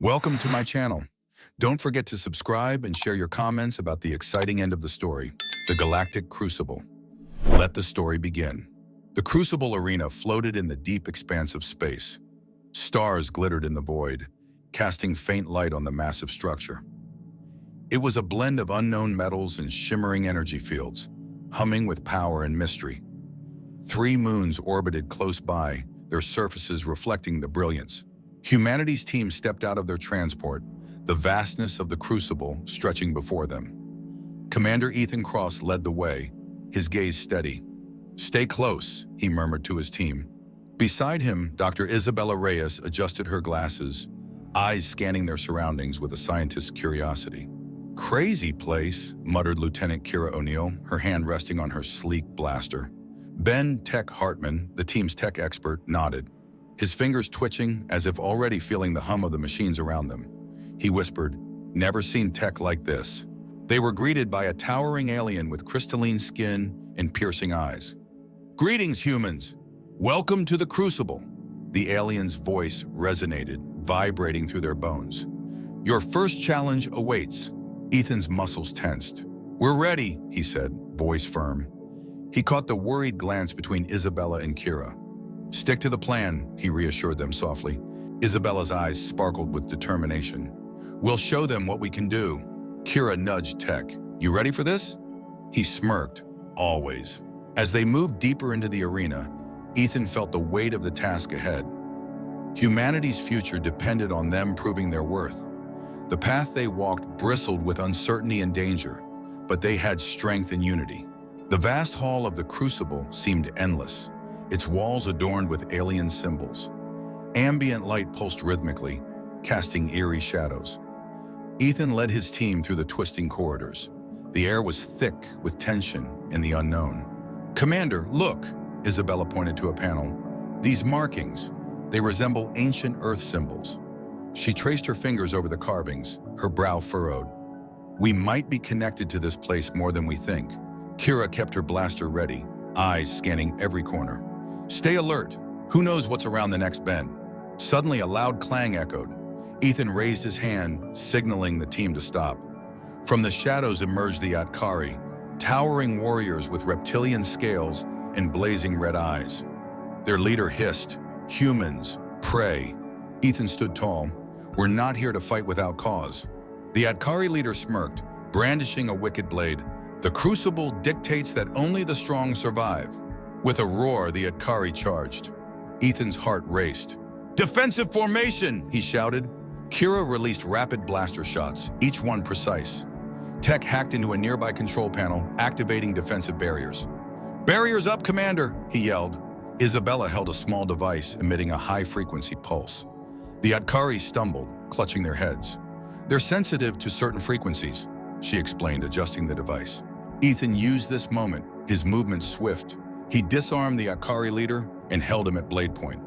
Welcome to my channel. Don't forget to subscribe and share your comments about the exciting end of the story, the Galactic Crucible. Let the story begin. The Crucible arena floated in the deep expanse of space. Stars glittered in the void, casting faint light on the massive structure. It was a blend of unknown metals and shimmering energy fields, humming with power and mystery. 3 moons orbited close by, their surfaces reflecting the brilliance. Humanity's team stepped out of their transport, the vastness of the Crucible stretching before them. Commander Ethan Cross led the way, his gaze steady. "Stay close," he murmured to his team. Beside him, Dr. Isabella Reyes adjusted her glasses, eyes scanning their surroundings with a scientist's curiosity. "Crazy place," muttered Lieutenant Kira O'Neill, her hand resting on her sleek blaster. Ben Tech Hartman, the team's tech expert, nodded, his fingers twitching as if already feeling the hum of the machines around them. He whispered, "Never seen tech like this." They were greeted by a towering alien with crystalline skin and piercing eyes. "Greetings, humans. Welcome to the Crucible." The alien's voice resonated, vibrating through their bones. "Your first challenge awaits." Ethan's muscles tensed. "We're ready," he said, voice firm. He caught the worried glance between Isabella and Kira. "Stick to the plan," he reassured them softly. Isabella's eyes sparkled with determination. "We'll show them what we can do." Kira nudged Tech. "You ready for this?" He smirked. "Always." As they moved deeper into the arena, Ethan felt the weight of the task ahead. Humanity's future depended on them proving their worth. The path they walked bristled with uncertainty and danger, but they had strength and unity. The vast hall of the Crucible seemed endless, its walls adorned with alien symbols. Ambient light pulsed rhythmically, casting eerie shadows. Ethan led his team through the twisting corridors. The air was thick with tension and the unknown. "Commander, look!" Isabella pointed to a panel. "These markings, they resemble ancient Earth symbols." She traced her fingers over the carvings, her brow furrowed. "We might be connected to this place more than we think." Kira kept her blaster ready, eyes scanning every corner. "Stay alert. Who knows what's around the next bend?" Suddenly, a loud clang echoed. Ethan raised his hand, signaling the team to stop. From the shadows emerged the Akari, towering warriors with reptilian scales and blazing red eyes. Their leader hissed, "Humans, pray." Ethan stood tall. "We're not here to fight without cause." The Akari leader smirked, brandishing a wicked blade. "The Crucible dictates that only the strong survive." With a roar, the Akari charged. Ethan's heart raced. "Defensive formation!" he shouted. Kira released rapid blaster shots, each one precise. Tech hacked into a nearby control panel, activating defensive barriers. "Barriers up, Commander!" he yelled. Isabella held a small device emitting a high-frequency pulse. The Akari stumbled, clutching their heads. "They're sensitive to certain frequencies," she explained, adjusting the device. Ethan used this moment, his movements swift. He disarmed the Akari leader and held him at blade point.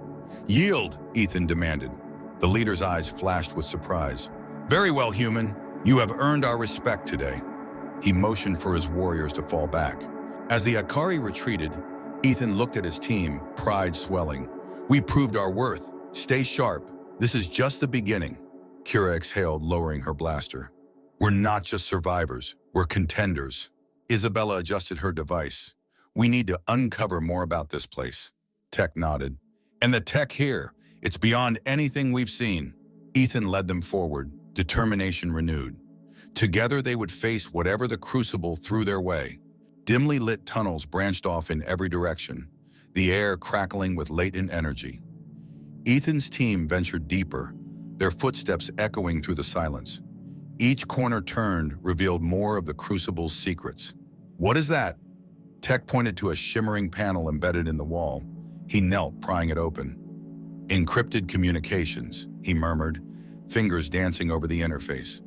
"Yield," Ethan demanded. The leader's eyes flashed with surprise. "Very well, human. You have earned our respect today." He motioned for his warriors to fall back. As the Akari retreated, Ethan looked at his team, pride swelling. "We proved our worth. Stay sharp. This is just the beginning." Kira exhaled, lowering her blaster. "We're not just survivors. We're contenders." Isabella adjusted her device. "We need to uncover more about this place." Tech nodded. "And the tech here, it's beyond anything we've seen." Ethan led them forward, determination renewed. Together they would face whatever the Crucible threw their way. Dimly lit tunnels branched off in every direction, the air crackling with latent energy. Ethan's team ventured deeper, their footsteps echoing through the silence. Each corner turned revealed more of the Crucible's secrets. "What is that?" Tech pointed to a shimmering panel embedded in the wall. He knelt, prying it open. "Encrypted communications," he murmured, fingers dancing over the interface.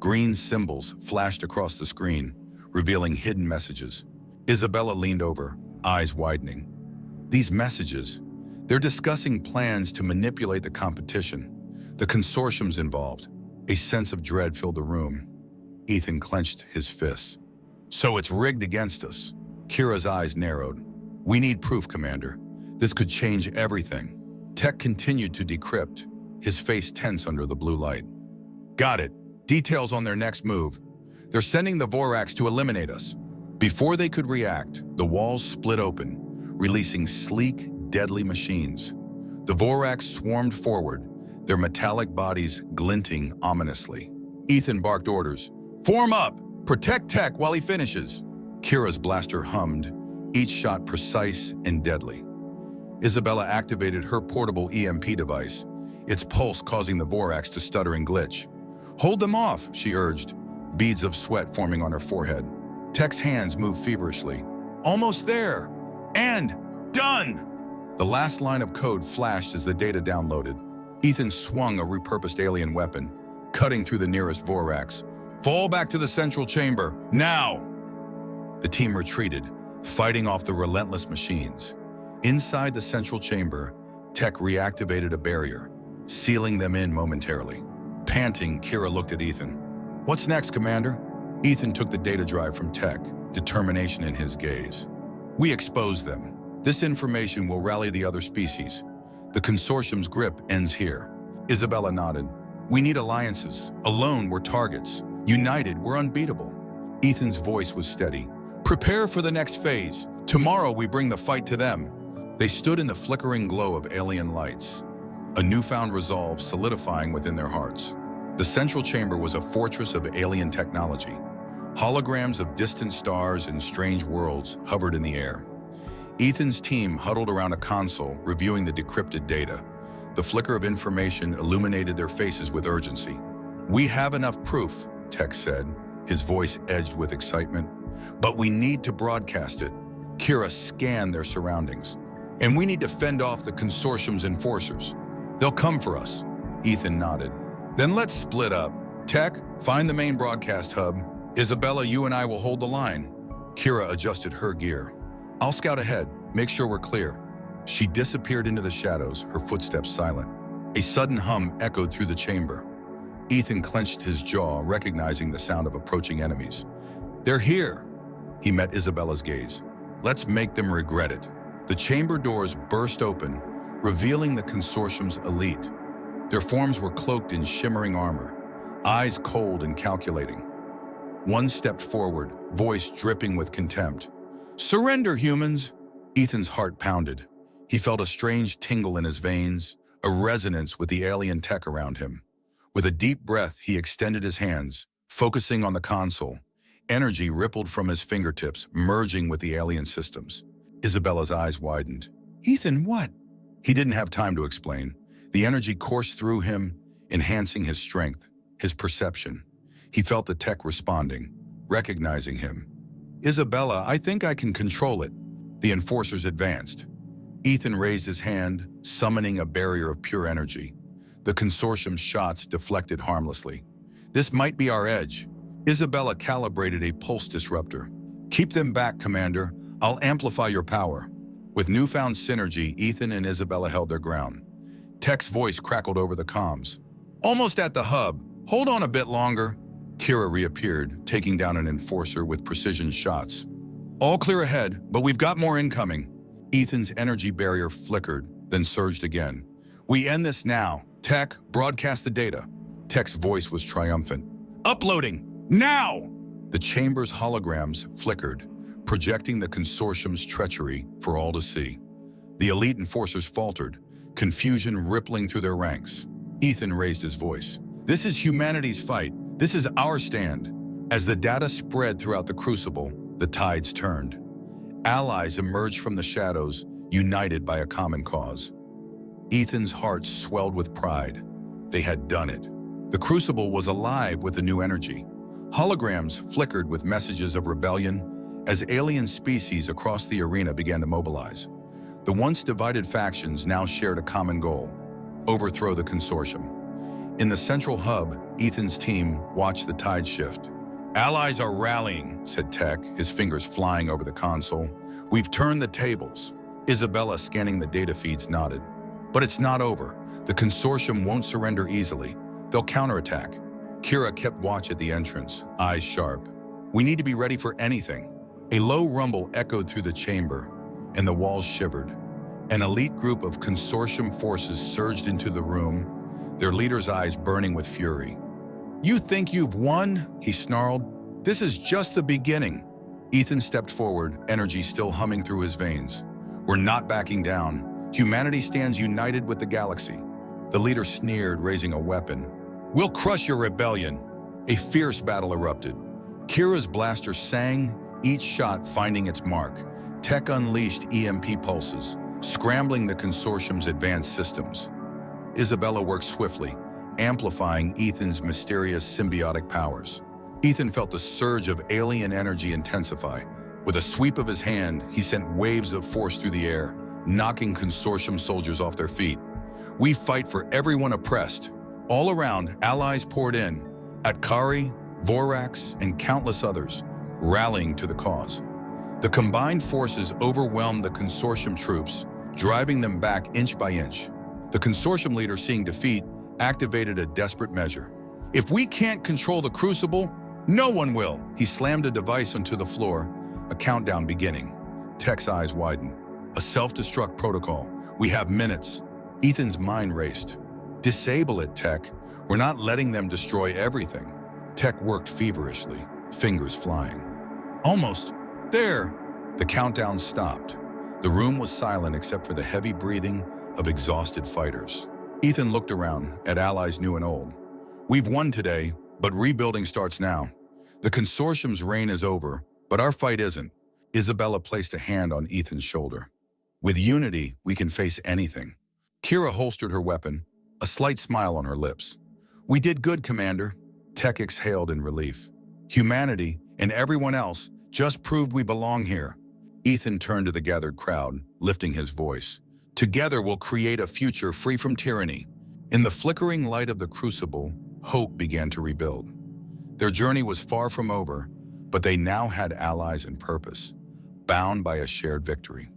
Green symbols flashed across the screen, revealing hidden messages. Isabella leaned over, eyes widening. "These messages, they're discussing plans to manipulate the competition. The Consortium's involved." A sense of dread filled the room. Ethan clenched his fists. "So it's rigged against us." Kira's eyes narrowed. "We need proof, Commander. This could change everything." Tech continued to decrypt, his face tense under the blue light. Got it. Details on their next move. They're sending the Vorax to eliminate us. Before they could react, the walls split open, releasing sleek, deadly machines. The Vorax swarmed forward, their metallic bodies glinting ominously. Ethan barked orders. Form up! Protect Tech while he finishes! Kira's blaster hummed, each shot precise and deadly. Isabella activated her portable EMP device, its pulse causing the Vorax to stutter and glitch. Hold them off, she urged, beads of sweat forming on her forehead. Tech's hands moved feverishly. Almost there! And done! The last line of code flashed as the data downloaded. Ethan swung a repurposed alien weapon, cutting through the nearest Vorax. Fall back to the central chamber, now! The team retreated, fighting off the relentless machines. Inside the central chamber, Tech reactivated a barrier, sealing them in momentarily. Panting, Kira looked at Ethan. What's next, Commander? Ethan took the data drive from Tech, determination in his gaze. We exposed them. This information will rally the other species. The Consortium's grip ends here. Isabella nodded. We need alliances. Alone, we're targets. United, we're unbeatable. Ethan's voice was steady. Prepare for the next phase. Tomorrow we bring the fight to them. They stood in the flickering glow of alien lights, a newfound resolve solidifying within their hearts. The central chamber was a fortress of alien technology. Holograms of distant stars and strange worlds hovered in the air. Ethan's team huddled around a console, reviewing the decrypted data. The flicker of information illuminated their faces with urgency. We have enough proof, Tech said, his voice edged with excitement. But we need to broadcast it. Kira scanned their surroundings. And we need to fend off the Consortium's enforcers. They'll come for us. Ethan nodded. Then let's split up. Tech, find the main broadcast hub. Isabella, you and I will hold the line. Kira adjusted her gear. I'll scout ahead, make sure we're clear. She disappeared into the shadows, her footsteps silent. A sudden hum echoed through the chamber. Ethan clenched his jaw, recognizing the sound of approaching enemies. They're here. He met Isabella's gaze. Let's make them regret it. The chamber doors burst open, revealing the Consortium's elite. Their forms were cloaked in shimmering armor, eyes cold and calculating. One stepped forward, voice dripping with contempt. Surrender, humans! Ethan's heart pounded. He felt a strange tingle in his veins, a resonance with the alien tech around him. With a deep breath, he extended his hands, focusing on the console. Energy rippled from his fingertips, merging with the alien systems. Isabella's eyes widened. Ethan, what? He didn't have time to explain. The energy coursed through him, enhancing his strength, his perception. He felt the tech responding, recognizing him. Isabella, I think I can control it. The enforcers advanced. Ethan raised his hand, summoning a barrier of pure energy. The Consortium's shots deflected harmlessly. This might be our edge. Isabella calibrated a pulse disruptor. Keep them back, Commander. I'll amplify your power. With newfound synergy, Ethan and Isabella held their ground. Tech's voice crackled over the comms. Almost at the hub. Hold on a bit longer. Kira reappeared, taking down an enforcer with precision shots. All clear ahead, but we've got more incoming. Ethan's energy barrier flickered, then surged again. We end this now. Tech, broadcast the data. Tech's voice was triumphant. Uploading! Now! The chamber's holograms flickered, projecting the Consortium's treachery for all to see. The elite enforcers faltered, confusion rippling through their ranks. Ethan raised his voice. This is humanity's fight. This is our stand. As the data spread throughout the Crucible, the tides turned. Allies emerged from the shadows, united by a common cause. Ethan's heart swelled with pride. They had done it. The Crucible was alive with a new energy. Holograms flickered with messages of rebellion as alien species across the arena began to mobilize. The once divided factions now shared a common goal: overthrow the Consortium. In the central hub, Ethan's team watched the tide shift. Allies are rallying, said Tech, his fingers flying over the console. We've turned the tables. Isabella, scanning the data feeds, nodded. But it's not over. The Consortium won't surrender easily. They'll counterattack. Kira kept watch at the entrance, eyes sharp. We need to be ready for anything. A low rumble echoed through the chamber, and the walls shivered. An elite group of Consortium forces surged into the room, their leader's eyes burning with fury. "You think you've won?" he snarled. "This is just the beginning." Ethan stepped forward, energy still humming through his veins. "We're not backing down. Humanity stands united with the galaxy." The leader sneered, raising a weapon. "We'll crush your rebellion." A fierce battle erupted. Kira's blaster sang, each shot finding its mark. Tech unleashed EMP pulses, scrambling the Consortium's advanced systems. Isabella worked swiftly, amplifying Ethan's mysterious symbiotic powers. Ethan felt the surge of alien energy intensify. With a sweep of his hand, he sent waves of force through the air, knocking Consortium soldiers off their feet. "We fight for everyone oppressed." All around, allies poured in, Akari, Vorax, and countless others, rallying to the cause. The combined forces overwhelmed the Consortium troops, driving them back inch by inch. The Consortium leader, seeing defeat, activated a desperate measure. "If we can't control the Crucible, no one will." He slammed a device onto the floor, a countdown beginning. Tech's eyes widened. "A self-destruct protocol. We have minutes." Ethan's mind raced. "Disable it, Tech. We're not letting them destroy everything." Tech worked feverishly, fingers flying. "Almost. There." The countdown stopped. The room was silent except for the heavy breathing of exhausted fighters. Ethan looked around at allies new and old. "We've won today, but rebuilding starts now. The Consortium's reign is over, but our fight isn't." Isabella placed a hand on Ethan's shoulder. "With unity, we can face anything." Kira holstered her weapon, a slight smile on her lips. "We did good, Commander." Tech exhaled in relief. "Humanity, and everyone else, just proved we belong here." Ethan turned to the gathered crowd, lifting his voice. "Together we'll create a future free from tyranny." In the flickering light of the Crucible, hope began to rebuild. Their journey was far from over, but they now had allies and purpose, bound by a shared victory.